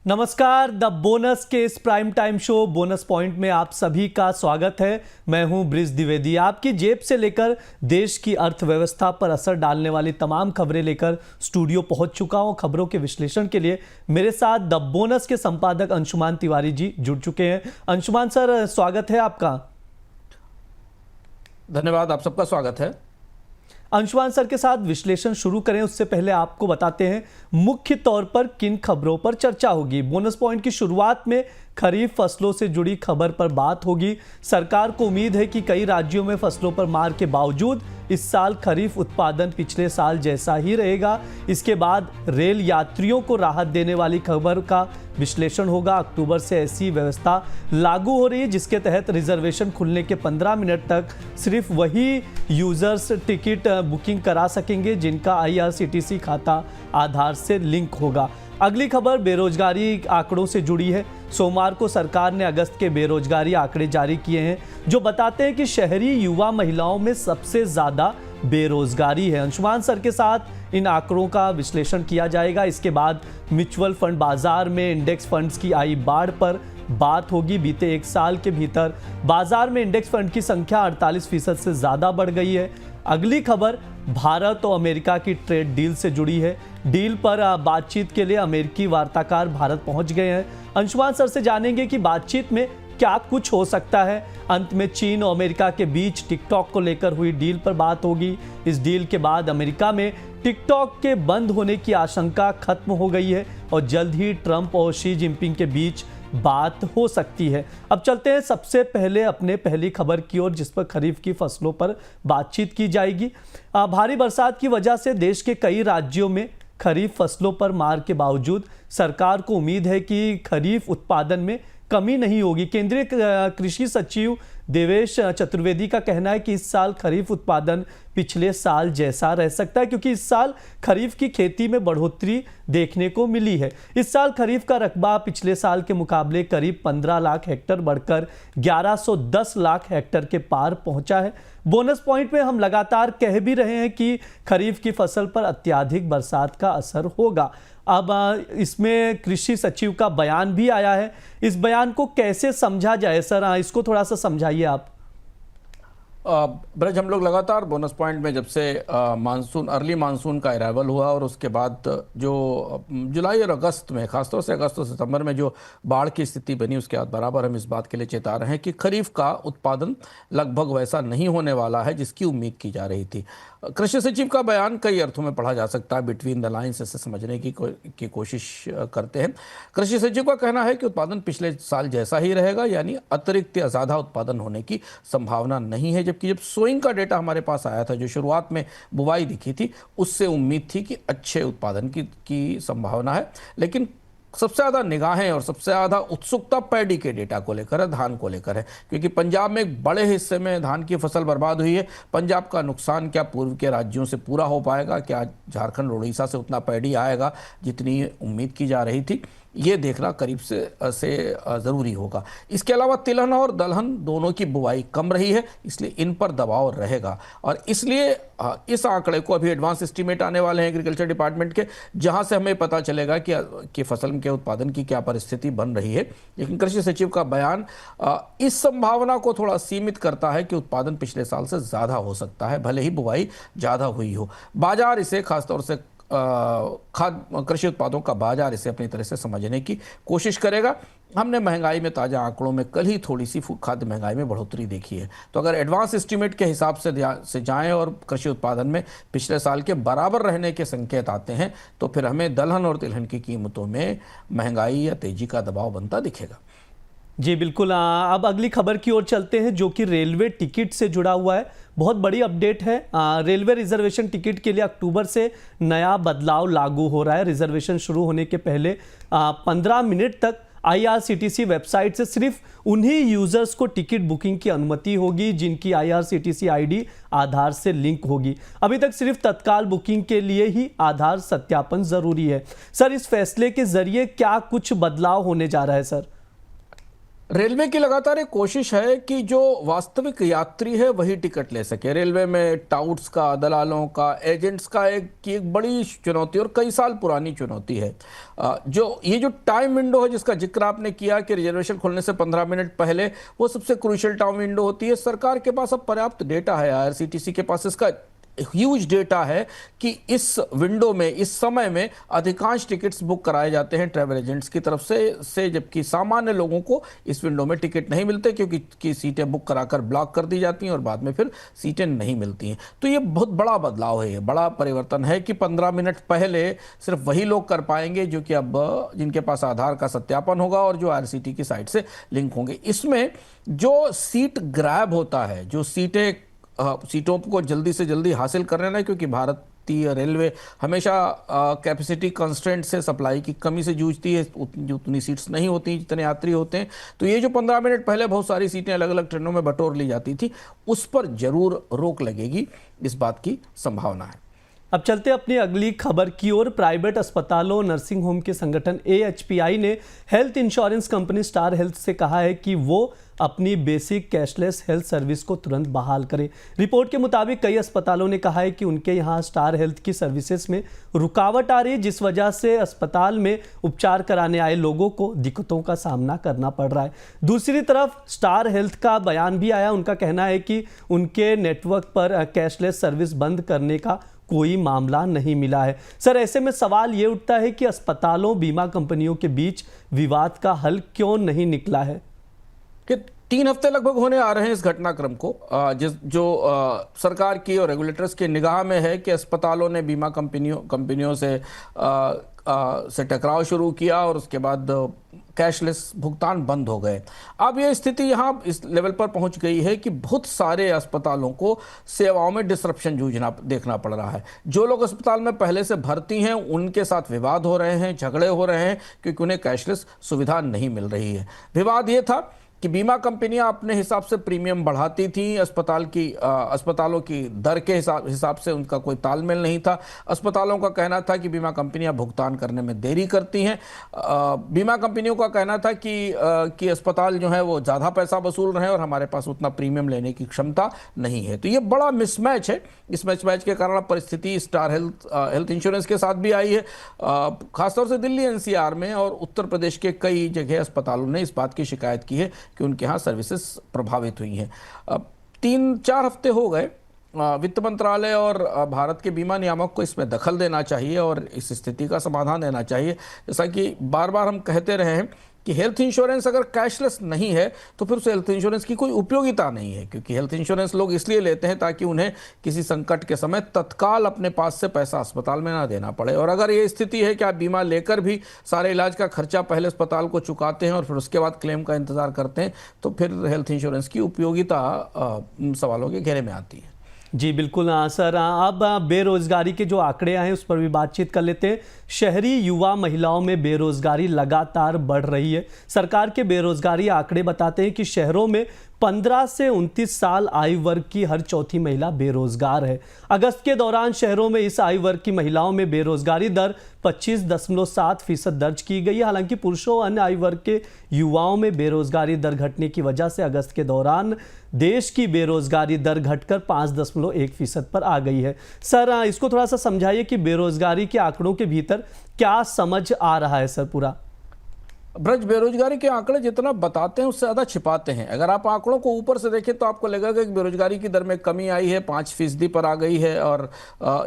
नमस्कार, the bonus के इस prime time show bonus point में आप सभी का स्वागत है। मैं हूं ब्रिज द्विवेदी। आपकी जेब से लेकर देश की अर्थव्यवस्था पर असर डालने वाली तमाम खबरें लेकर स्टूडियो पहुंच चुका हूं। खबरों के विश्लेषण के लिए मेरे साथ द बोनस के संपादक अंशुमान तिवारी जी जुड़ चुके हैं। अंशुमान सर, स्वागत है आपका। धन्यवाद, आप सबका स्वागत है। अंशुमान सर के साथ विश्लेषण शुरू करें उससे पहले आपको बताते हैं मुख्य तौर पर किन खबरों पर चर्चा होगी। बोनस पॉइंट की शुरुआत में खरीफ फसलों से जुड़ी खबर पर बात होगी। सरकार को उम्मीद है कि कई राज्यों में फसलों पर मार के बावजूद इस साल खरीफ उत्पादन पिछले साल जैसा ही रहेगा। इसके बाद रेल यात्रियों को राहत देने वाली खबर का विश्लेषण होगा। अक्टूबर से ऐसी व्यवस्था लागू हो रही है जिसके तहत रिजर्वेशन खुलने के 15 मिनट तक सिर्फ वही यूजर्स टिकट बुकिंग करा सकेंगे जिनका IRCTC खाता आधार से लिंक होगा। अगली खबर बेरोजगारी आंकड़ों से जुड़ी है। सोमवार को सरकार ने अगस्त के बेरोजगारी आंकड़े जारी किए हैं जो बताते हैं कि शहरी युवा महिलाओं में सबसे ज्यादा बेरोजगारी है। अंशुमान सर के साथ इन आंकड़ों का विश्लेषण किया जाएगा। इसके बाद म्यूचुअल फंड बाजार में इंडेक्स फंड्स की आई बाढ़ पर बात होगी। बीते एक साल के भीतर बाजार में इंडेक्स फंड की संख्या 48% से ज्यादा बढ़ गई है। अगली खबर भारत और अमेरिका की ट्रेड डील से जुड़ी है। डील पर बातचीत के लिए अमेरिकी वार्ताकार भारत पहुंच गए हैं। अंशुमान सर से जानेंगे कि बातचीत में क्या कुछ हो सकता है। अंत में चीन और अमेरिका के बीच टिकटॉक को लेकर हुई डील पर बात होगी। इस डील के बाद अमेरिका में टिकटॉक के बंद होने की आशंका खत्म हो गई है और जल्द ही ट्रंप और शी जिनपिंग के बीच बात हो सकती है। अब चलते हैं सबसे पहले अपने पहली खबर की ओर जिस पर खरीफ की फसलों पर बातचीत की जाएगी। भारी बरसात की वजह से देश के कई राज्यों में खरीफ फसलों पर मार के बावजूद सरकार को उम्मीद है कि खरीफ उत्पादन में कमी नहीं होगी। केंद्रीय कृषि सचिव देवेश चतुर्वेदी का कहना है कि इस साल खरीफ उत्पादन पिछले साल जैसा रह सकता है क्योंकि इस साल खरीफ की खेती में बढ़ोतरी देखने को मिली है। इस साल खरीफ का रकबा पिछले साल के मुकाबले करीब 15 लाख हेक्टर बढ़कर 1110 लाख हेक्टर के पार पहुंचा है। बोनस पॉइंट में हम लगातार कह भी रहे हैं कि खरीफ की फसल पर अत्यधिक बरसात का असर होगा। अब इसमें कृषि सचिव का बयान भी आया है। इस बयान को कैसे समझा जाए सर, इसको थोड़ा सा समझाइए आप। ब्रज, हम लोग लगातार बोनस पॉइंट में जब से मानसून अर्ली मानसून का अराइवल हुआ और उसके बाद जो जुलाई और अगस्त में, खासतौर से अगस्त और सितंबर में जो बाढ़ की स्थिति बनी उसके बाद बराबर हम इस बात के लिए चेता रहे हैं कि खरीफ का उत्पादन लगभग वैसा नहीं होने वाला है जिसकी उम्मीद की जा रही थी। कृषि सचिव का बयान कई अर्थों में पढ़ा जा सकता है, बिटवीन द लाइन्स इसे समझने की कोशिश करते हैं। कृषि सचिव का कहना है कि उत्पादन पिछले साल जैसा ही रहेगा, यानी अतिरिक्त या ज़्यादा उत्पादन होने की संभावना नहीं है। जबकि जब सोइंग का डेटा हमारे पास आया था, जो शुरुआत में बुवाई दिखी थी, उससे उम्मीद थी कि अच्छे उत्पादन की संभावना है। लेकिन सबसे ज़्यादा निगाहें और सबसे ज़्यादा उत्सुकता पैडी के डेटा को लेकर है, धान को लेकर है, क्योंकि पंजाब में एक बड़े हिस्से में धान की फसल बर्बाद हुई है। पंजाब का नुकसान क्या पूर्व के राज्यों से पूरा हो पाएगा, क्या झारखंड और उड़ीसा से उतना पैडी आएगा जितनी उम्मीद की जा रही थी, ये देखना करीब से ज़रूरी होगा। इसके अलावा तिलहन और दलहन दोनों की बुवाई कम रही है, इसलिए इन पर दबाव रहेगा। और इसलिए इस आंकड़े को अभी एडवांस एस्टीमेट आने वाले हैं एग्रीकल्चर डिपार्टमेंट के, जहां से हमें पता चलेगा कि फसल के उत्पादन की क्या परिस्थिति बन रही है। लेकिन कृषि सचिव का बयान इस संभावना को थोड़ा सीमित करता है कि उत्पादन पिछले साल से ज़्यादा हो सकता है, भले ही बुवाई ज़्यादा हुई हो। बाजार इसे खासतौर से कृषि उत्पादों का बाजार इसे अपनी तरह से समझने की कोशिश करेगा। हमने महंगाई में ताज़ा आंकड़ों में कल ही थोड़ी सी खाद्य महंगाई में बढ़ोतरी देखी है, तो अगर एडवांस एस्टीमेट के हिसाब से जाएं और कृषि उत्पादन में पिछले साल के बराबर रहने के संकेत आते हैं तो फिर हमें दलहन और तिलहन की कीमतों में महंगाई या तेजी का दबाव बनता दिखेगा। जी बिल्कुल। अब अगली खबर की ओर चलते हैं जो कि रेलवे टिकट से जुड़ा हुआ है। बहुत बड़ी अपडेट है। रेलवे रिजर्वेशन टिकट के लिए अक्टूबर से नया बदलाव लागू हो रहा है। रिजर्वेशन शुरू होने के पहले 15 मिनट तक IRCTC वेबसाइट से सिर्फ उन्हीं यूजर्स को टिकट बुकिंग की अनुमति होगी जिनकी IRCTC ID आधार से लिंक होगी। अभी तक सिर्फ तत्काल बुकिंग के लिए ही आधार सत्यापन जरूरी है। सर, इस फैसले के जरिए क्या कुछ बदलाव होने जा रहा है सर? रेलवे की लगातार एक कोशिश है कि जो वास्तविक यात्री है वही टिकट ले सके। रेलवे में टाउट्स का, दलालों का, एजेंट्स का एक बड़ी चुनौती और कई साल पुरानी चुनौती है। ये जो टाइम विंडो है जिसका जिक्र आपने किया कि रिजर्वेशन खुलने से 15 मिनट पहले, वो सबसे क्रूशियल टाइम विंडो होती है। सरकार के पास अब पर्याप्त डेटा है, आईआरसीटीसी के पास इसका ह्यूज डेटा है कि इस विंडो में, इस समय में अधिकांश टिकट्स बुक कराए जाते हैं ट्रैवल एजेंट्स की तरफ से जबकि सामान्य लोगों को इस विंडो में टिकट नहीं मिलते क्योंकि सीटें बुक कराकर ब्लॉक कर दी जाती हैं और बाद में फिर सीटें नहीं मिलती हैं। तो ये बहुत बड़ा बदलाव है, ये बड़ा परिवर्तन है कि 15 मिनट पहले सिर्फ वही लोग कर पाएंगे जो कि अब जिनके पास आधार का सत्यापन होगा और जो आईआरसीटी की साइट से लिंक होंगे। इसमें जो सीट ग्रैब होता है, जो सीटों को जल्दी से जल्दी हासिल करने ना, क्योंकि भारतीय रेलवे हमेशा कैपेसिटी कंस्ट्रेंट से, सप्लाई की कमी से जूझती है, उतनी सीट्स नहीं होती जितने यात्री होते हैं। तो ये जो 15 मिनट पहले बहुत सारी सीटें अलग अलग ट्रेनों में बटोर ली जाती थी, उस पर जरूर रोक लगेगी, इस बात की संभावना है। अब चलते अपनी अगली खबर की ओर। प्राइवेट अस्पतालों, नर्सिंग होम के संगठन AHPI ने health insurance company star health से कहा है कि वो अपनी बेसिक कैशलेस हेल्थ सर्विस को तुरंत बहाल करें। रिपोर्ट के मुताबिक कई अस्पतालों ने कहा है कि उनके यहाँ स्टार हेल्थ की सर्विसेज में रुकावट आ रही है, जिस वजह से अस्पताल में उपचार कराने आए लोगों को दिक्कतों का सामना करना पड़ रहा है। दूसरी तरफ स्टार हेल्थ का बयान भी आया, उनका कहना है कि उनके नेटवर्क पर कैशलेस सर्विस बंद करने का कोई मामला नहीं मिला है। सर, ऐसे में सवाल ये उठता है कि अस्पतालों, बीमा कंपनियों के बीच विवाद का हल क्यों नहीं निकला है? कि 3 हफ्ते लगभग होने आ रहे हैं इस घटनाक्रम को, जो सरकार की और रेगुलेटर्स की निगाह में है कि अस्पतालों ने बीमा कंपनियों से टकराव शुरू किया और उसके बाद कैशलेस भुगतान बंद हो गए। अब ये स्थिति यहाँ इस लेवल पर पहुंच गई है कि बहुत सारे अस्पतालों को सेवाओं में डिसरप्शन देखना पड़ रहा है। जो लोग अस्पताल में पहले से भर्ती हैं उनके साथ विवाद हो रहे हैं, झगड़े हो रहे हैं क्योंकि उन्हें कैशलेस सुविधा नहीं मिल रही है। विवाद ये था कि बीमा कंपनियां अपने हिसाब से प्रीमियम बढ़ाती थी, अस्पतालों की दर के हिसाब से उनका कोई तालमेल नहीं था। अस्पतालों का कहना था कि बीमा कंपनियां भुगतान करने में देरी करती हैं। बीमा कंपनियों का कहना था कि अस्पताल जो है वो ज़्यादा पैसा वसूल रहे हैं और हमारे पास उतना प्रीमियम लेने की क्षमता नहीं है। तो ये बड़ा मिसमैच है। इस मिसमैच के कारण परिस्थिति स्टार हेल्थ इंश्योरेंस के साथ भी आई है। खासतौर से दिल्ली NCR में और उत्तर प्रदेश के कई जगह अस्पतालों ने इस बात की शिकायत की है कि उनके यहाँ सर्विसेज प्रभावित हुई हैं। 3-4 हफ्ते हो गए। वित्त मंत्रालय और भारत के बीमा नियामक को इसमें दखल देना चाहिए और इस स्थिति का समाधान देना चाहिए। जैसा कि बार बार हम कहते रहे हैं कि हेल्थ इंश्योरेंस अगर कैशलेस नहीं है तो फिर उस हेल्थ इंश्योरेंस की कोई उपयोगिता नहीं है, क्योंकि हेल्थ इंश्योरेंस लोग इसलिए लेते हैं ताकि उन्हें किसी संकट के समय तत्काल अपने पास से पैसा अस्पताल में ना देना पड़े। और अगर ये स्थिति है कि आप बीमा लेकर भी सारे इलाज का खर्चा पहले अस्पताल को चुकाते हैं और फिर उसके बाद क्लेम का इंतजार करते हैं, तो फिर हेल्थ इंश्योरेंस की उपयोगिता सवालों के घेरे में आती है। जी बिल्कुल सर। अब बेरोजगारी के जो आंकड़े आए हैं उस पर भी बातचीत कर लेते हैं। शहरी युवा महिलाओं में बेरोजगारी लगातार बढ़ रही है। सरकार के बेरोजगारी आंकड़े बताते हैं कि शहरों में 15 से 29 साल आयु वर्ग की हर चौथी महिला बेरोजगार है। अगस्त के दौरान शहरों में इस आयु वर्ग की महिलाओं में बेरोजगारी दर 25.7% दर्ज की गई है। हालांकि पुरुषों और अन्य आयु वर्ग के युवाओं में बेरोजगारी दर घटने की वजह से अगस्त के दौरान देश की बेरोजगारी दर घटकर 5.1% पर आ गई है। सर, इसको थोड़ा सा समझाइए कि बेरोजगारी के आंकड़ों के भीतर क्या समझ आ रहा है सर पूरा? ब्रज, बेरोजगारी के आंकड़े जितना बताते हैं उससे ज़्यादा छिपाते हैं। अगर आप आंकड़ों को ऊपर से देखें तो आपको लगेगा कि बेरोजगारी की दर में कमी आई है, 5% पर आ गई है और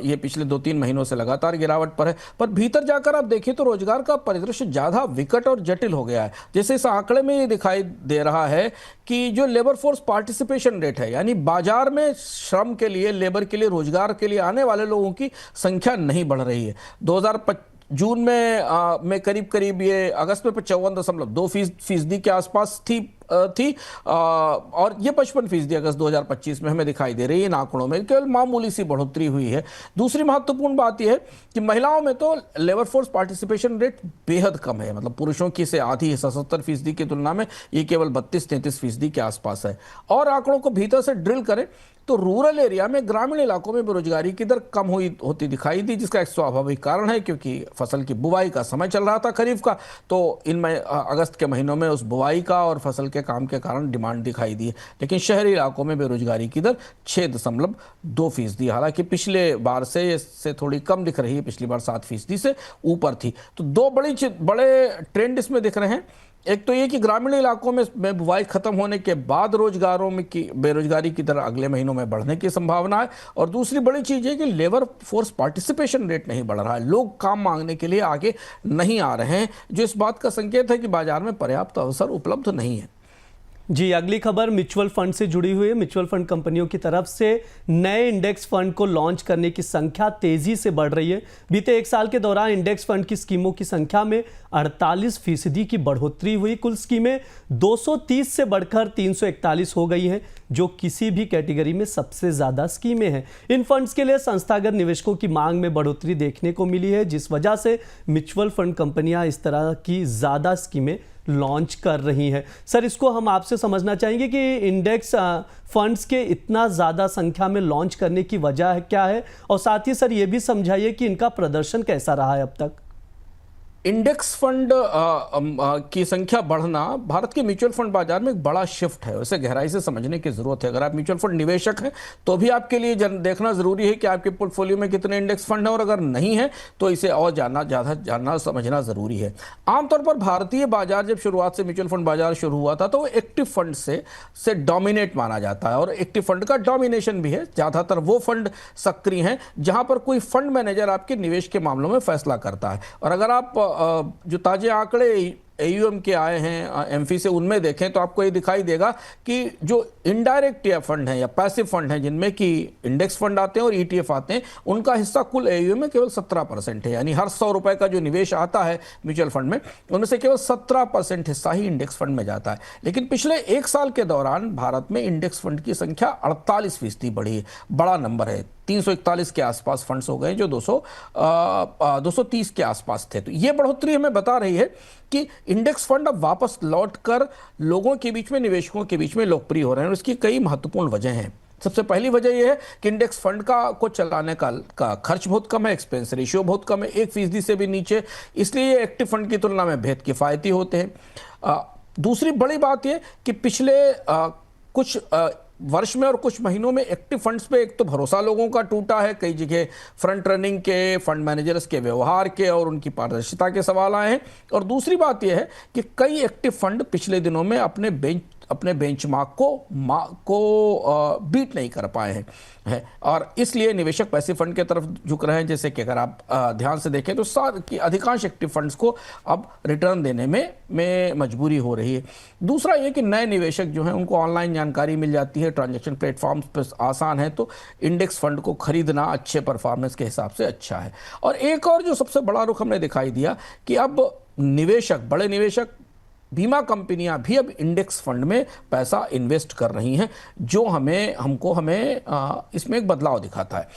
ये पिछले 2-3 महीनों से लगातार गिरावट पर है। पर भीतर जाकर आप देखें तो रोजगार का परिदृश्य ज़्यादा विकट और जटिल हो गया है। जैसे इस आंकड़े में ये दिखाई दे रहा है कि जो लेबर फोर्स पार्टिसिपेशन रेट है, यानी बाजार में श्रम के लिए, लेबर के लिए, रोजगार के लिए आने वाले लोगों की संख्या नहीं बढ़ रही है। जून में करीब ये अगस्त में 54.2% के आसपास थी और ये 55% अगस्त 2025 में हमें दिखाई दे रही है। इन आंकड़ों में केवल मामूली सी बढ़ोतरी हुई है। दूसरी महत्वपूर्ण बात यह है कि महिलाओं में तो लेबर फोर्स पार्टिसिपेशन रेट बेहद कम है, मतलब पुरुषों की से आधी है, 77% की तुलना में ये केवल 32-33% के आसपास है। और आंकड़ों को भीतर से ड्रिल करें तो रूरल एरिया में, ग्रामीण इलाकों में बेरोजगारी की दर कम होती दिखाई दी, जिसका एक स्वाभाविक कारण है क्योंकि फसल की बुवाई का समय चल रहा था खरीफ का। तो इनमें अगस्त के महीनों में उस बुवाई का और फसल के के काम के कारण डिमांड दिखाई दी है। लेकिन शहरी इलाकों में बेरोजगारी की दर 6.2%, हालांकि पिछले बार से इससे थोड़ी कम दिख रही है, पिछली बार 7% से ऊपर थी। तो दो बड़े ट्रेंड इसमें दिख रहे हैं। एक तो ये कि ग्रामीण इलाकों में बुवाई खत्म होने के बाद रोजगारों में की बेरोजगारी की दर अगले महीनों में बढ़ने की संभावना है, और दूसरी बड़ी चीज है कि लेबर फोर्स पार्टिसिपेशन रेट नहीं बढ़ रहा है, लोग काम मांगने के लिए आगे नहीं आ रहे हैं, जो इस बात का संकेत है कि बाजार में पर्याप्त अवसर उपलब्ध नहीं है। जी, अगली खबर म्यूचुअल फंड से जुड़ी हुई है। म्यूचुअल फंड कंपनियों की तरफ से नए इंडेक्स फंड को लॉन्च करने की संख्या तेजी से बढ़ रही है। बीते एक साल के दौरान इंडेक्स फंड की स्कीमों की संख्या में 48% की बढ़ोतरी हुई। कुल स्कीमें 230 से बढ़कर 341 हो गई हैं, जो किसी भी कैटेगरी में सबसे ज्यादा स्कीमें हैं। इन फंड्स के लिए संस्थागत निवेशकों की मांग में बढ़ोतरी देखने को मिली है, जिस वजह से म्यूचुअल फंड कंपनियां इस तरह की ज्यादा स्कीमें लॉन्च कर रही हैं। सर, इसको हम आपसे समझना चाहेंगे कि इंडेक्स फंड्स के इतना ज़्यादा संख्या में लॉन्च करने की वजह क्या है, और साथ ही सर ये भी समझाइए कि इनका प्रदर्शन कैसा रहा है अब तक। इंडेक्स फंड की संख्या बढ़ना भारत के म्यूचुअल फंड बाजार में एक बड़ा शिफ्ट है, उसे गहराई से समझने की जरूरत है। अगर आप म्यूचुअल फंड निवेशक हैं तो भी आपके लिए देखना जरूरी है कि आपके पोर्टफोलियो में कितने इंडेक्स फंड हैं, और अगर नहीं है तो इसे और जानना समझना जरूरी है। आमतौर पर भारतीय बाजार जब शुरुआत से म्यूचुअल फंड बाजार शुरू हुआ था तो वो एक्टिव फंड से डोमिनेट माना जाता है, और एक्टिव फंड का डोमिनेशन भी है। ज्यादातर वो फंड सक्रिय हैं जहां पर कोई फंड मैनेजर आपके निवेश के मामलों में फैसला करता है। और अगर आप जो ताजे आंकड़े AUM के आए हैं एमफी से, उनमें देखें तो आपको ये दिखाई देगा कि जो इनडायरेक्ट या फंड हैं या पैसिव फंड हैं, जिनमें कि इंडेक्स फंड आते हैं और ETF आते हैं, उनका हिस्सा कुल AUM में केवल 17% है। यानी हर 100 रुपए का जो निवेश आता है म्यूचुअल फंड में, उनमें से केवल 17% हिस्सा ही इंडेक्स फंड में जाता है। लेकिन पिछले एक साल के दौरान भारत में इंडेक्स फंड की संख्या 48% बढ़ी है। बड़ा नंबर है, 341 के आसपास फंड्स हो गए जो 230 के आसपास थे। तो ये बढ़ोतरी हमें बता रही है कि इंडेक्स फंड अब वापस लौटकर लोगों के बीच में, निवेशकों के बीच में लोकप्रिय हो रहे हैं, और इसकी कई महत्वपूर्ण वजह हैं। सबसे पहली वजह यह है कि इंडेक्स फंड को चलाने का खर्च बहुत कम है, एक्सपेंस रेशियो बहुत कम है, 1% से भी नीचे, इसलिए ये एक्टिव फंड की तुलना में बेहद किफायती होते हैं। दूसरी बड़ी बात यह कि पिछले कुछ वर्ष में और कुछ महीनों में एक्टिव फंड्स पे एक तो भरोसा लोगों का टूटा है, कई जगह फ्रंट रनिंग के, फंड मैनेजर्स के व्यवहार के और उनकी पारदर्शिता के सवाल आए हैं। और दूसरी बात यह है कि कई एक्टिव फंड पिछले दिनों में अपने बेंचमार्क को बीट नहीं कर पाए हैं, और इसलिए निवेशक पैसिव फंड के तरफ झुक रहे हैं। जैसे कि अगर आप ध्यान से देखें तो अधिकांश एक्टिव फंड्स को अब रिटर्न देने में मजबूरी हो रही है। दूसरा ये कि नए निवेशक जो हैं उनको ऑनलाइन जानकारी मिल जाती है, ट्रांजैक्शन प्लेटफॉर्म्स पर आसान है, तो इंडेक्स फंड को खरीदना अच्छे परफॉर्मेंस के हिसाब से अच्छा है। और एक और जो सबसे बड़ा रुख हमने दिखाई दिया कि अब बड़े निवेशक, बीमा कंपनियां भी अब इंडेक्स फंड में पैसा इन्वेस्ट कर रही हैं, जो हमें इसमें एक बदलाव दिखाता है।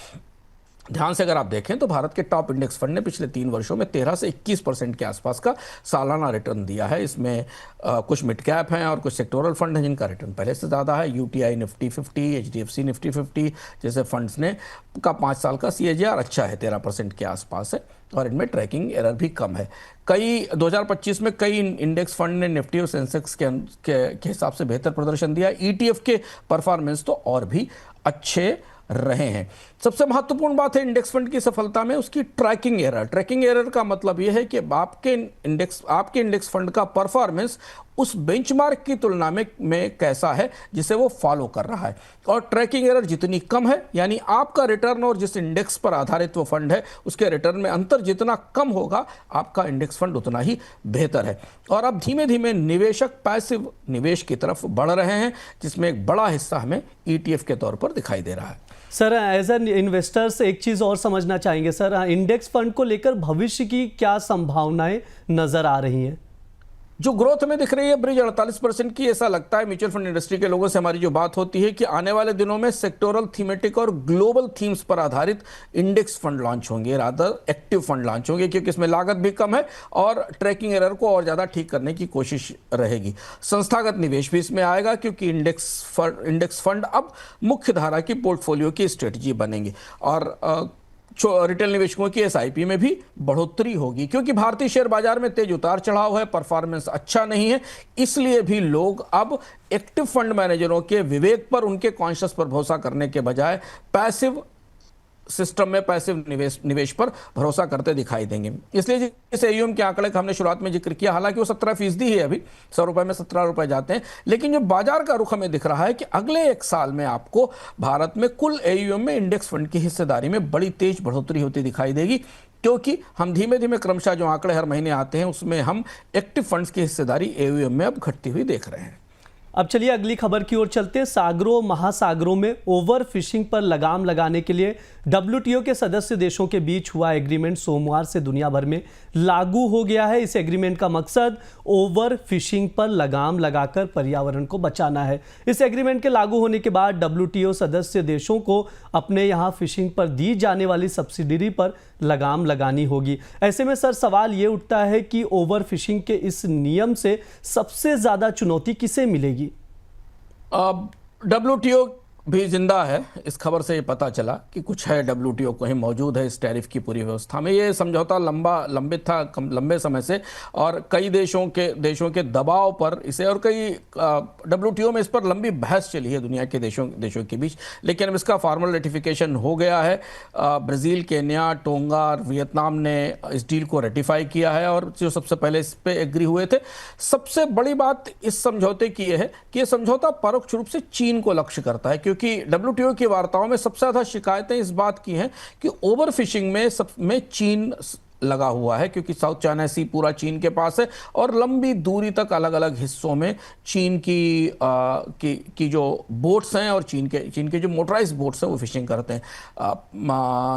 ध्यान से अगर आप देखें तो भारत के टॉप इंडेक्स फंड ने पिछले 3 वर्षों में 13 से 21% के आसपास का सालाना रिटर्न दिया है। इसमें कुछ मिड कैप हैं और कुछ सेक्टोरल फंड हैं जिनका रिटर्न पहले से ज़्यादा है। UTI निफ्टी 50, HDFC निफ्टी 50 जैसे फंड्स ने का 5 साल का CAGR अच्छा है, 13% के आसपास है, और इनमें ट्रैकिंग एरर भी कम है। 2025 में कई इंडेक्स फंड ने निफ्टी और सेंसेक्स के हिसाब से बेहतर प्रदर्शन दिया। ETF के परफॉर्मेंस तो और भी अच्छे रहे हैं। सबसे महत्वपूर्ण बात है इंडेक्स फंड की सफलता में उसकी ट्रैकिंग एरर का मतलब यह है कि आपके इंडेक्स फंड का परफॉर्मेंस उस बेंचमार्क की तुलना में कैसा है जिसे वो फॉलो कर रहा है। और ट्रैकिंग एरर जितनी कम है, यानी आपका रिटर्न और जिस इंडेक्स पर आधारित वो फंड है उसके रिटर्न में अंतर जितना कम होगा, आपका इंडेक्स फंड उतना ही बेहतर है। और अब धीमे धीमे निवेशक पैसिव निवेश की तरफ बढ़ रहे हैं, जिसमें एक बड़ा हिस्सा हमें ETF के तौर पर दिखाई दे रहा है। सर, एज एन इन्वेस्टर्स एक चीज और समझना चाहेंगे सर, इंडेक्स फंड को लेकर भविष्य की क्या संभावनाएं नजर आ रही हैं? जो ग्रोथ में दिख रही है ब्रिज 48% की, ऐसा लगता है म्यूचुअल फंड इंडस्ट्री के लोगों से हमारी जो बात होती है कि आने वाले दिनों में सेक्टोरल, थीमेटिक और ग्लोबल थीम्स पर आधारित इंडेक्स फंड लॉन्च होंगे, रादर एक्टिव फंड लॉन्च होंगे, क्योंकि इसमें लागत भी कम है और ट्रैकिंग एरर को और ज़्यादा ठीक करने की कोशिश रहेगी। संस्थागत निवेश भी इसमें आएगा, क्योंकि इंडेक्स फंड अब मुख्य धारा की पोर्टफोलियो की स्ट्रेटजी बनेंगे। और रिटेल निवेशकों की एसआईपी में भी बढ़ोतरी होगी, क्योंकि भारतीय शेयर बाजार में तेज उतार चढ़ाव है, परफॉर्मेंस अच्छा नहीं है। इसलिए भी लोग अब एक्टिव फंड मैनेजरों के विवेक पर, उनके कॉन्शियस पर भरोसा करने के बजाय पैसिव सिस्टम में, पैसिव निवेश पर भरोसा करते दिखाई देंगे। इसलिए इस एयूएम के आंकड़े का हमने शुरुआत में जिक्र किया, हालांकि वो 17% ही है, अभी 100 रुपए में 17 रुपए जाते हैं, लेकिन जो बाजार का रुख हमें दिख रहा है कि अगले एक साल में आपको भारत में कुल एयूएम में इंडेक्स फंड की हिस्सेदारी में बड़ी तेज बढ़ोतरी होती दिखाई देगी, क्योंकि हम धीमे धीमे क्रमशः जो आंकड़े हर महीने आते हैं उसमें हम एक्टिव फंड्स की हिस्सेदारी एयूएम में अब घटती हुई देख रहे हैं। अब चलिए अगली खबर की ओर चलते हैं। सागरों महासागरों में ओवर फिशिंग पर लगाम लगाने के लिए डब्ल्यूटीओ के सदस्य देशों के बीच हुआ एग्रीमेंट सोमवार से दुनिया भर में लागू हो गया है। इस एग्रीमेंट का मकसद ओवर फिशिंग पर लगाम लगाकर पर्यावरण को बचाना है। इस एग्रीमेंट के लागू होने के बाद डब्ल्यूटीओ सदस्य देशों को अपने यहाँ फिशिंग पर दी जाने वाली सब्सिडी पर लगाम लगानी होगी। ऐसे में सर सवाल ये उठता है कि ओवर फिशिंग के इस नियम से सबसे ज्यादा चुनौती किसे मिलेगी? डब्ल्यूटीओ भी जिंदा है। इस खबर से ये पता चला कि कुछ है, डब्ल्यूटीओ कहीं मौजूद है इस टैरिफ की पूरी व्यवस्था में। ये समझौता लंबित था लंबे समय से, और कई देशों के दबाव पर इसे, और कई डब्ल्यूटीओ में इस पर लंबी बहस चली है दुनिया के देशों के बीच, लेकिन अब इसका फॉर्मल रेटिफिकेशन हो गया है। ब्राज़ील, केन्या, टोंगा और वियतनाम ने इस डील को रेटिफाई किया है, और जो सबसे पहले इस पे एग्री हुए थे। सबसे बड़ी बात इस समझौते की यह है कि यह समझौता परोक्ष रूप से चीन को लक्ष्य करता है, क्योंकि डब्ल्यूटीओ की वार्ताओं में सबसे ज्यादा शिकायतें इस बात की हैं कि ओवर फिशिंग में चीन लगा हुआ है, क्योंकि साउथ चाइना सी पूरा चीन के पास है, और लंबी दूरी तक अलग अलग हिस्सों में चीन की जो बोट्स हैं और चीन के जो मोटराइज्ड बोट्स हैं वो फिशिंग करते हैं।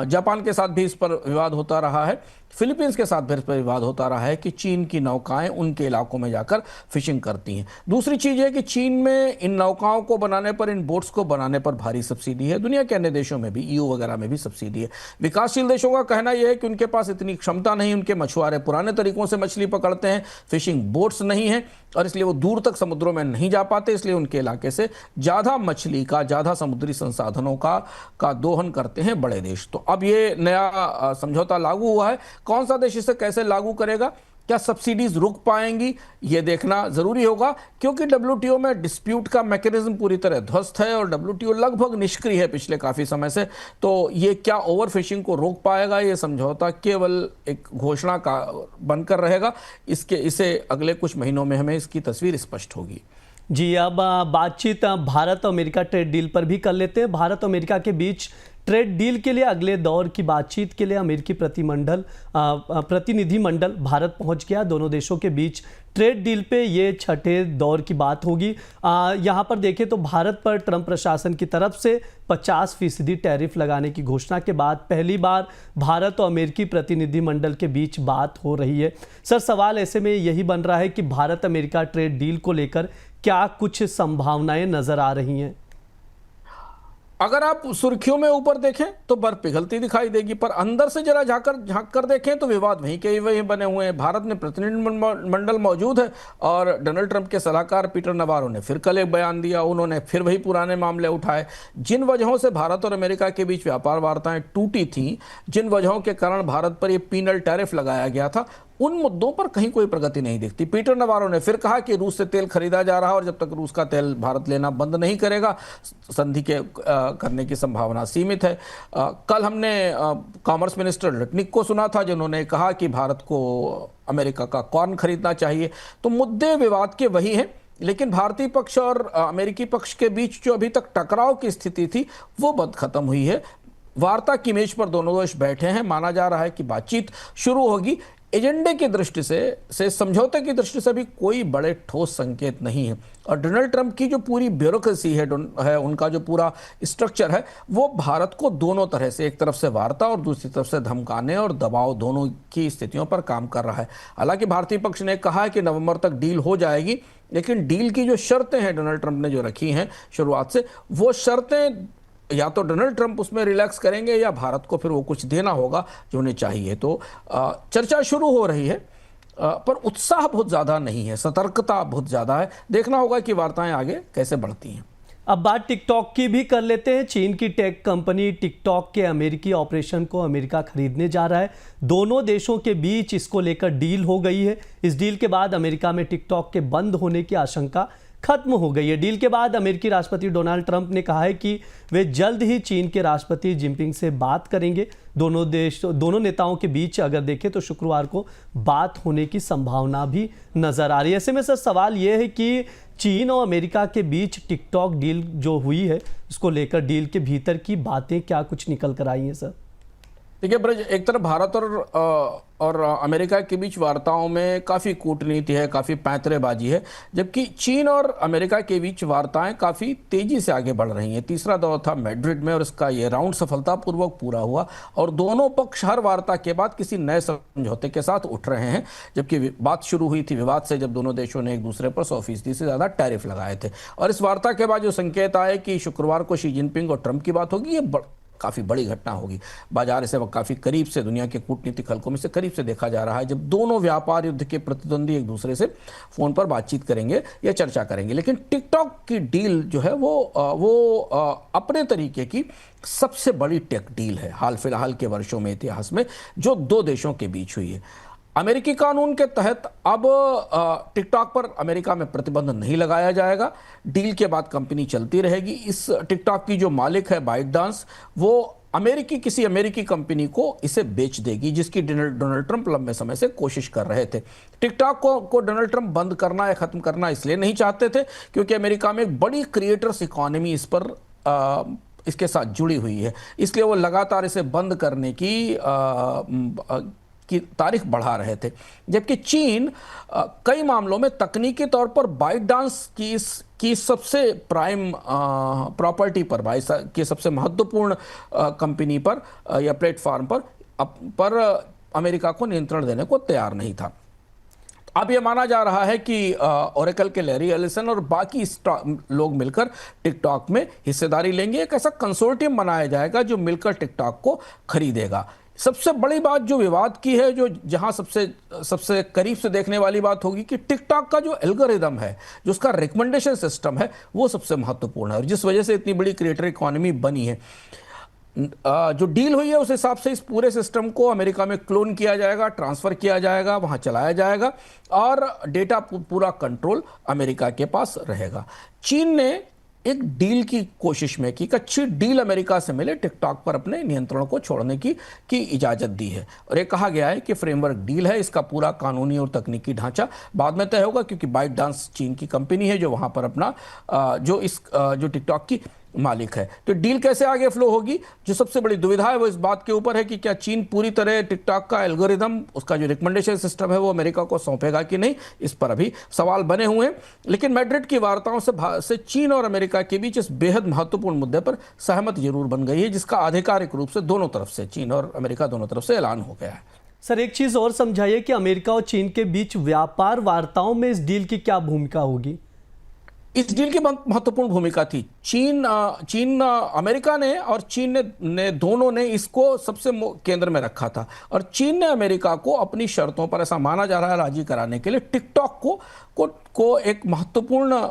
जापान के साथ भी इस पर विवाद होता रहा है, फिलीपींस के साथ भी इस पर विवाद होता रहा है कि चीन की नौकाएं उनके इलाकों में जाकर फिशिंग करती हैं। दूसरी चीज है कि चीन में इन नौकाओं को बनाने पर, इन बोट्स को बनाने पर भारी सब्सिडी है। दुनिया के अन्य देशों में भी, ईयू वगैरह में भी सब्सिडी है। विकासशील देशों का कहना यह है कि उनके पास इतनी क्षमता नहीं, उनके मछुआरे पुराने तरीकों से मछली पकड़ते हैं, फिशिंग बोट्स नहीं है, और इसलिए वो दूर तक समुद्रों में नहीं जा पाते, इसलिए उनके इलाके से ज़्यादा मछली का, ज़्यादा समुद्री संसाधनों का दोहन करते हैं बड़े देश। तो अब ये नया समझौता लागू हुआ है, कौन सा देश इसे कैसे लागू करेगा, क्या सब्सिडीज रुक पाएंगी, ये देखना जरूरी होगा, क्योंकि डब्ल्यूटीओ में डिस्प्यूट का मैकेनिज्म पूरी तरह ध्वस्त है और डब्ल्यूटीओ लगभग निष्क्रिय है पिछले काफी समय से। तो ये क्या ओवर फिशिंग को रोक पाएगा? ये समझौता केवल एक घोषणा का बनकर रहेगा। इसे अगले कुछ महीनों में हमें इसकी तस्वीर स्पष्ट होगी। जी, अब बातचीत भारत और अमेरिका ट्रेड डील पर भी कर लेते हैं। भारत और अमेरिका के बीच ट्रेड डील के लिए अगले दौर की बातचीत के लिए अमेरिकी प्रतिनिधिमंडल भारत पहुंच गया। दोनों देशों के बीच ट्रेड डील पे ये छठे दौर की बात होगी। यहाँ पर देखें तो भारत पर ट्रंप प्रशासन की तरफ से 50% टैरिफ लगाने की घोषणा के बाद पहली बार भारत और अमेरिकी प्रतिनिधिमंडल के बीच बात हो रही है। सर, सवाल ऐसे में यही बन रहा है कि भारत अमेरिका ट्रेड डील को लेकर क्या कुछ संभावनाएं नजर आ रही हैं? अगर आप सुर्खियों में ऊपर देखें तो बर्फ पिघलती दिखाई देगी, पर अंदर से जरा झांक कर देखें तो विवाद वहीं के वहीं बने हुए हैं। भारत में प्रतिनिधिमंडल मौजूद है, और डोनाल्ड ट्रंप के सलाहकार पीटर नवारो ने फिर कल एक बयान दिया। उन्होंने फिर वही पुराने मामले उठाए। जिन वजहों से भारत और अमेरिका के बीच व्यापार वार्ताएं टूटी थीं, जिन वजहों के कारण भारत पर यह पीनल टैरिफ लगाया गया था, उन मुद्दों पर कहीं कोई प्रगति नहीं दिखती। पीटर नवारो ने फिर कहा कि रूस से तेल खरीदा जा रहा है, और जब तक रूस का तेल भारत लेना बंद नहीं करेगा, संधि के करने की संभावना सीमित है। कल हमने कॉमर्स मिनिस्टर लिटनिक को सुना था, जिन्होंने कहा कि भारत को अमेरिका का कॉर्न खरीदना चाहिए। तो मुद्दे विवाद के वही हैं, लेकिन भारतीय पक्ष और अमेरिकी पक्ष के बीच जो अभी तक टकराव की स्थिति थी वो बद खत्म हुई है। वार्ता की मेज पर दोनों देश बैठे हैं, माना जा रहा है कि बातचीत शुरू होगी। एजेंडे की दृष्टि से समझौते की दृष्टि से भी कोई बड़े ठोस संकेत नहीं है, और डोनाल्ड ट्रंप की जो पूरी ब्यूरोक्रेसी है उनका जो पूरा स्ट्रक्चर है, वो भारत को दोनों तरह से, एक तरफ से वार्ता और दूसरी तरफ से धमकाने और दबाव दोनों की स्थितियों पर काम कर रहा है। हालांकि भारतीय पक्ष ने कहा है कि नवंबर तक डील हो जाएगी, लेकिन डील की जो शर्तें हैं डोनाल्ड ट्रंप ने जो रखी हैं शुरुआत से, वो शर्तें या तो डोनाल्ड ट्रंप उसमें रिलैक्स करेंगे या भारत को फिर वो कुछ देना होगा जो उन्हें चाहिए। तो चर्चा शुरू हो रही है, पर उत्साह बहुत ज़्यादा नहीं है, सतर्कता बहुत ज़्यादा है। देखना होगा कि वार्ताएं आगे कैसे बढ़ती हैं। अब बात टिकटॉक की भी कर लेते हैं। चीन की टेक कंपनी टिकटॉक के अमेरिकी ऑपरेशन को अमेरिका खरीदने जा रहा है। दोनों देशों के बीच इसको लेकर डील हो गई है। इस डील के बाद अमेरिका में टिकटॉक के बंद होने की आशंका खत्म हो गई है। डील के बाद अमेरिकी राष्ट्रपति डोनाल्ड ट्रंप ने कहा है कि वे जल्द ही चीन के राष्ट्रपति जिनपिंग से बात करेंगे। दोनों नेताओं के बीच अगर देखें तो शुक्रवार को बात होने की संभावना भी नजर आ रही है। ऐसे में सर सवाल यह है कि चीन और अमेरिका के बीच टिकटॉक डील जो हुई है उसको लेकर डील के भीतर की बातें क्या कुछ निकल कर आई हैं सर? देखिए ब्रज, एक तरफ भारत और अमेरिका के बीच वार्ताओं में काफ़ी कूटनीति है, काफ़ी पैंतरेबाजी है, जबकि चीन और अमेरिका के बीच वार्ताएं काफ़ी तेज़ी से आगे बढ़ रही हैं। तीसरा दौर था मैड्रिड में और इसका ये राउंड सफलतापूर्वक पूरा हुआ और दोनों पक्ष हर वार्ता के बाद किसी नए समझौते के साथ उठ रहे हैं। जबकि बात शुरू हुई थी विवाद से, जब दोनों देशों ने एक दूसरे पर 100% से ज़्यादा टैरिफ लगाए थे। और इस वार्ता के बाद जो संकेत आए कि शुक्रवार को शी जिनपिंग और ट्रंप की बात होगी, ये काफ़ी बड़ी घटना होगी। बाजार इसे काफ़ी करीब से, दुनिया के कूटनीतिक हलकों में से करीब से देखा जा रहा है, जब दोनों व्यापार युद्ध के प्रतिद्वंदी एक दूसरे से फ़ोन पर बातचीत करेंगे या चर्चा करेंगे। लेकिन टिकटॉक की डील जो है वो अपने तरीके की सबसे बड़ी टेक डील है हाल फिलहाल के वर्षों में, इतिहास में, जो दो देशों के बीच हुई है। अमेरिकी कानून के तहत अब टिकटॉक पर अमेरिका में प्रतिबंध नहीं लगाया जाएगा। डील के बाद कंपनी चलती रहेगी। इस टिकटॉक की जो मालिक है बाइटडांस, वो किसी अमेरिकी कंपनी को इसे बेच देगी, जिसकी डोनाल्ड ट्रंप लंबे समय से कोशिश कर रहे थे। टिकटॉक को डोनाल्ड ट्रंप बंद करना या खत्म करना इसलिए नहीं चाहते थे क्योंकि अमेरिका में एक बड़ी क्रिएटर्स इकोनॉमी इसके साथ जुड़ी हुई है, इसलिए वो लगातार इसे बंद करने की तारीख बढ़ा रहे थे। जबकि चीन कई मामलों में तकनीकी तौर पर बाइटडांस की सबसे प्राइम प्रॉपर्टी की सबसे महत्वपूर्ण कंपनी पर या प्लेटफॉर्म पर अमेरिका को नियंत्रण देने को तैयार नहीं था। अब यह माना जा रहा है कि ओरेकल के लैरी एलिसन और बाकी लोग मिलकर टिकटॉक में हिस्सेदारी लेंगे। एक ऐसा कंसोर्टियम बनाया जाएगा जो मिलकर टिकटॉक को खरीदेगा। सबसे बड़ी बात जो विवाद की है, जो जहां सबसे करीब से देखने वाली बात होगी कि टिकटॉक का जो एल्गोरिदम है, जो उसका रिकमेंडेशन सिस्टम है, वो सबसे महत्वपूर्ण है और जिस वजह से इतनी बड़ी क्रिएटर इकोनॉमी बनी है। जो डील हुई है उस हिसाब से इस पूरे सिस्टम को अमेरिका में क्लोन किया जाएगा, ट्रांसफर किया जाएगा, वहां चलाया जाएगा और डेटा पूरा कंट्रोल अमेरिका के पास रहेगा। चीन ने एक डील की कोशिश में की, अच्छी डील अमेरिका से मिले, टिकटॉक पर अपने नियंत्रण को छोड़ने की इजाजत दी है और ये कहा गया है कि फ्रेमवर्क डील है। इसका पूरा कानूनी और तकनीकी ढांचा बाद में तय होगा क्योंकि बाइटडांस चीन की कंपनी है जो वहां पर अपना जो टिकटॉक की मालिक है। तो डील कैसे आगे फ्लो होगी, जो सबसे बड़ी दुविधा है वो इस बात के ऊपर है कि क्या चीन पूरी तरह टिकटॉक का एल्गोरिदम, उसका जो रिकमेंडेशन सिस्टम है, वो अमेरिका को सौंपेगा कि नहीं, इस पर अभी सवाल बने हुए हैं। लेकिन मैड्रिड की वार्ताओं से चीन और अमेरिका के बीच इस बेहद महत्वपूर्ण मुद्दे पर सहमति जरूर बन गई है, जिसका आधिकारिक रूप से दोनों तरफ से, चीन और अमेरिका दोनों तरफ से ऐलान हो गया है। सर एक चीज और समझाइए कि अमेरिका और चीन के बीच व्यापार वार्ताओं में इस डील की क्या भूमिका होगी? इस डील की महत्वपूर्ण भूमिका थी। अमेरिका ने और चीन ने दोनों ने इसको सबसे केंद्र में रखा था और चीन ने अमेरिका को अपनी शर्तों पर, ऐसा माना जा रहा है, राजी कराने के लिए टिकटॉक को एक महत्वपूर्ण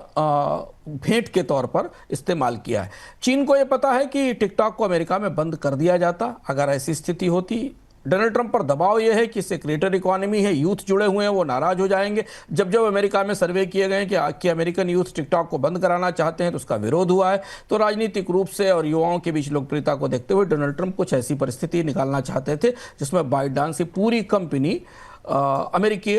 भेंट के तौर पर इस्तेमाल किया है। चीन को यह पता है कि टिकटॉक को अमेरिका में बंद कर दिया जाता अगर ऐसी स्थिति होती। डोनाल्ड ट्रंप पर दबाव यह है कि इससे क्रिएटर इकोनॉमी है, यूथ जुड़े हुए हैं, वो नाराज हो जाएंगे। जब अमेरिका में सर्वे किए गए कि अमेरिकन यूथ टिकटॉक को बंद कराना चाहते हैं तो उसका विरोध हुआ है। तो राजनीतिक रूप से और युवाओं के बीच लोकप्रियता को देखते हुए डोनाल्ड ट्रंप कुछ ऐसी परिस्थिति निकालना चाहते थे जिसमें बाइटडांस की पूरी कंपनी अमेरिकी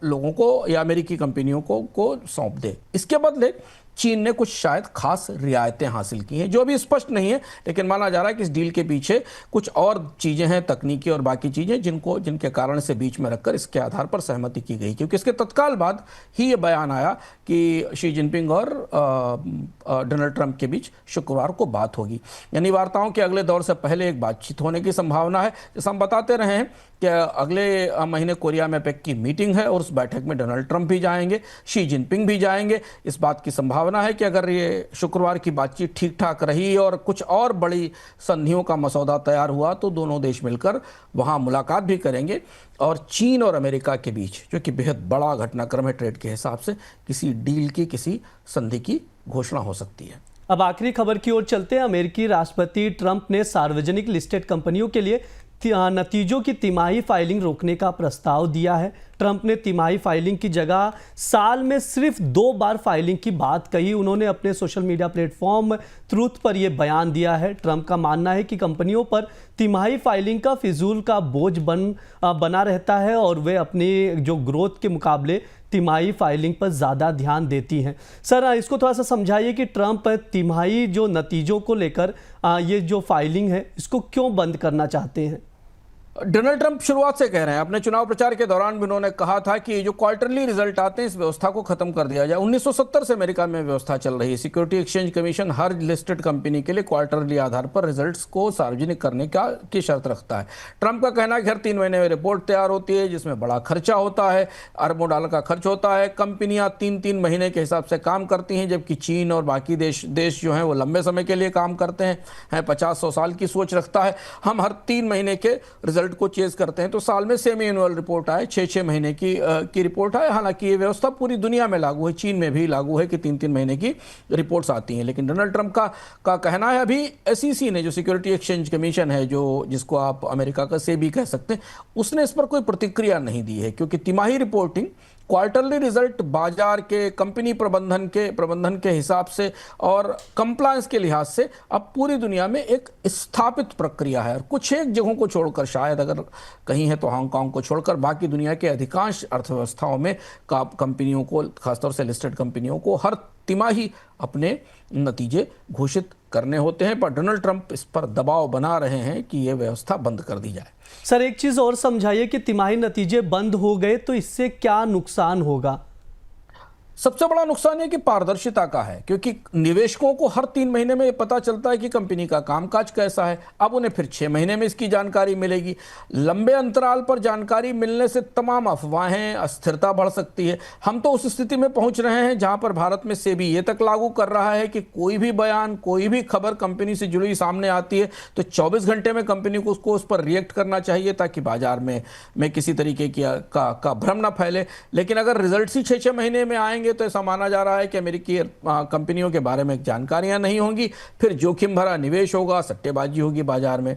लोगों को या अमेरिकी कंपनियों को सौंप दे। इसके बदले चीन ने कुछ शायद खास रियायतें हासिल की हैं जो अभी स्पष्ट नहीं है, लेकिन माना जा रहा है कि इस डील के पीछे कुछ और चीजें हैं, तकनीकी और बाकी चीजें, जिनके कारण से बीच में रखकर इसके आधार पर सहमति की गई। क्योंकि इसके तत्काल बाद ही ये बयान आया कि शी जिनपिंग और डोनाल्ड ट्रंप के बीच शुक्रवार को बात होगी। यानी वार्ताओं के अगले दौर से पहले एक बातचीत होने की संभावना है। जैसे हम बताते रहे हैं कि अगले महीने कोरिया में पेक की मीटिंग है और उस बैठक में डोनाल्ड ट्रंप भी जाएंगे, शी जिनपिंग भी जाएंगे। इस बात की संभावना है कि अगर ये शुक्रवार की बातचीत ठीक ठाक रही और कुछ और बड़ी संधियों का मसौदा तैयार हुआ तो दोनों देश मिलकर वहां मुलाकात भी करेंगे और चीन और अमेरिका के बीच, जो कि बेहद बड़ा घटनाक्रम है ट्रेड के हिसाब से, किसी डील की, किसी संधि की घोषणा हो सकती है। अब आखिरी खबर की ओर चलते हैं। अमेरिकी राष्ट्रपति ट्रंप ने सार्वजनिक लिस्टेड कंपनियों के लिए नतीजों की तिमाही फाइलिंग रोकने का प्रस्ताव दिया है। ट्रंप ने तिमाही फाइलिंग की जगह साल में सिर्फ 2 बार फाइलिंग की बात कही। उन्होंने अपने सोशल मीडिया प्लेटफॉर्म ट्रूथ पर यह बयान दिया है। ट्रंप का मानना है कि कंपनियों पर तिमाही फाइलिंग का फिजूल का बोझ बना रहता है और वे अपनी जो ग्रोथ के मुकाबले तिमाही फाइलिंग पर ज़्यादा ध्यान देती हैं। सर, इसको थोड़ा सा समझाइए कि ट्रंप तिमाही जो नतीजों को लेकर ये जो फाइलिंग है इसको क्यों बंद करना चाहते हैं। डोनाल्ड ट्रंप शुरुआत से कह रहे हैं, अपने चुनाव प्रचार के दौरान भी उन्होंने कहा था कि जो क्वार्टरली रिजल्ट आते हैं इस व्यवस्था को खत्म कर दिया जाए। 1970 से अमेरिका में व्यवस्था चल रही है। सिक्योरिटी एक्सचेंज कमीशन हर लिस्टेड कंपनी के लिए क्वार्टरली आधार पर रिजल्ट्स को सार्वजनिक करने की शर्त रखता है। ट्रंप का कहना है कि हर 3 महीने में रिपोर्ट तैयार होती है जिसमें बड़ा खर्चा होता है, अरबों डॉलर का खर्च होता है। कंपनियां 3-3 महीने के हिसाब से काम करती हैं, जबकि चीन और बाकी देश जो हैं वो लंबे समय के लिए काम करते हैं 50-100 साल की सोच रखता है। हम हर 3 महीने के रिजल्ट को चेज करते हैं तो साल में सेमी एनुअल रिपोर्ट आए, 6-6 महीने की रिपोर्ट आए। हालांकि ये व्यवस्था पूरी दुनिया में लागू है, चीन में भी लागू है कि 3-3 महीने की रिपोर्ट्स आती हैं। लेकिन डोनाल्ड ट्रंप का कहना है, अभी एसईसी ने, जो सिक्योरिटी एक्सचेंज कमीशन है, जिसको आप अमेरिका का सेबी कह सकते हैं, उसने इस पर कोई प्रतिक्रिया नहीं दी है, क्योंकि तिमाही रिपोर्टिंग क्वार्टरली रिजल्ट बाजार के कंपनी प्रबंधन के हिसाब से और कंप्लायंस के लिहाज से अब पूरी दुनिया में एक स्थापित प्रक्रिया है। और कुछ एक जगहों को छोड़कर, शायद अगर कहीं है तो हांगकांग को छोड़कर, बाकी दुनिया के अधिकांश अर्थव्यवस्थाओं में कंपनियों को, खासतौर से लिस्टेड कंपनियों को, हर तिमाही अपने नतीजे घोषित करने होते हैं। पर डोनाल्ड ट्रंप इस पर दबाव बना रहे हैं कि यह व्यवस्था बंद कर दी जाए। सर, एक चीज और समझाइए कि तिमाही नतीजे बंद हो गए तो इससे क्या नुकसान होगा। सबसे बड़ा नुकसान है कि पारदर्शिता का है, क्योंकि निवेशकों को हर 3 महीने में पता चलता है कि कंपनी का कामकाज कैसा है। अब उन्हें फिर 6 महीने में इसकी जानकारी मिलेगी। लंबे अंतराल पर जानकारी मिलने से तमाम अफवाहें, अस्थिरता बढ़ सकती है। हम तो उस स्थिति में पहुंच रहे हैं जहां पर भारत में सेबी ये तक लागू कर रहा है कि कोई भी बयान, कोई भी खबर कंपनी से जुड़ी सामने आती है तो 24 घंटे में कंपनी को उस पर रिएक्ट करना चाहिए, ताकि बाजार में किसी तरीके का भ्रम ना फैले। लेकिन अगर रिजल्ट ही 6-6 महीने में आएंगे तो ऐसा माना जा रहा है कि अमेरिकी कंपनियों के बारे में जानकारियां नहीं होंगी, फिर जोखिम भरा निवेश होगा, सट्टेबाजी होगी बाजार में।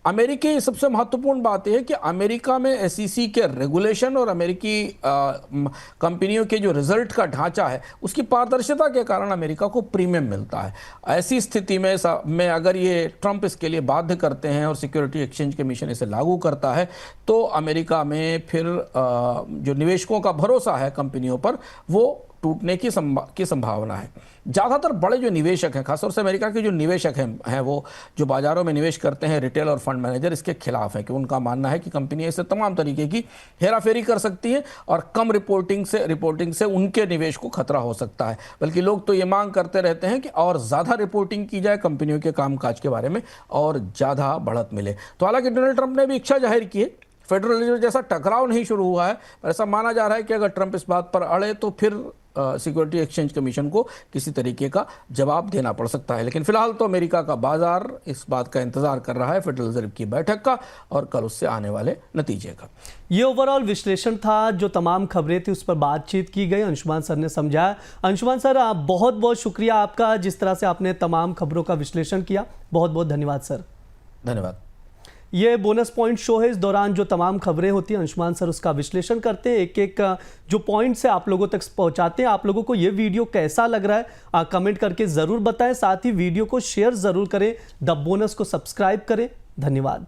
अमेरिकी सबसे महत्वपूर्ण बात यह है कि अमेरिका में एसईसी के रेगुलेशन और अमेरिकी कंपनियों के जो रिजल्ट का ढांचा है उसकी पारदर्शिता के कारण अमेरिका को प्रीमियम मिलता है। ऐसी स्थिति में अगर ये ट्रंप इसके लिए बाध्य करते हैं और सिक्योरिटी एक्सचेंज कमीशन इसे लागू करता है तो अमेरिका में फिर जो निवेशकों का भरोसा है कंपनियों पर वो टूटने की संभावना है। ज़्यादातर बड़े जो निवेशक हैं, खासतौर से अमेरिका के जो निवेशक हैं वो जो बाजारों में निवेश करते हैं, रिटेल और फंड मैनेजर, इसके खिलाफ है कि उनका मानना है कि कंपनियां इससे तमाम तरीके की हेराफेरी कर सकती हैं और कम रिपोर्टिंग से उनके निवेश को खतरा हो सकता है। बल्कि लोग तो ये मांग करते रहते हैं कि और ज़्यादा रिपोर्टिंग की जाए, कंपनियों के कामकाज के बारे में और ज़्यादा बढ़त मिले। तो हालांकि डोनाल्ड ट्रंप ने भी इच्छा जाहिर की है, फेडरल रिजर्व जैसा टकराव नहीं शुरू हुआ है, ऐसा माना जा रहा है कि अगर ट्रंप इस बात पर अड़े तो फिर सिक्योरिटी एक्सचेंज कमीशन को किसी तरीके का जवाब देना पड़ सकता है। लेकिन फिलहाल तो अमेरिका का बाजार इस बात का इंतजार कर रहा है फेडरल रिजर्व की बैठक का और कल उससे आने वाले नतीजे का। ये ओवरऑल विश्लेषण था, जो तमाम खबरें थी उस पर बातचीत की गई। अंशुमान सर ने समझाया। अंशुमान सर, आप बहुत बहुत शुक्रिया आपका, जिस तरह से आपने तमाम खबरों का विश्लेषण किया। बहुत बहुत धन्यवाद सर। धन्यवाद। ये बोनस पॉइंट शो है। इस दौरान जो तमाम खबरें होती हैं अंशुमान सर उसका विश्लेषण करते हैं, एक एक जो पॉइंट से आप लोगों तक पहुंचाते हैं। आप लोगों को ये वीडियो कैसा लग रहा है कमेंट करके ज़रूर बताएं। साथ ही वीडियो को शेयर ज़रूर करें। द बोनस को सब्सक्राइब करें। धन्यवाद।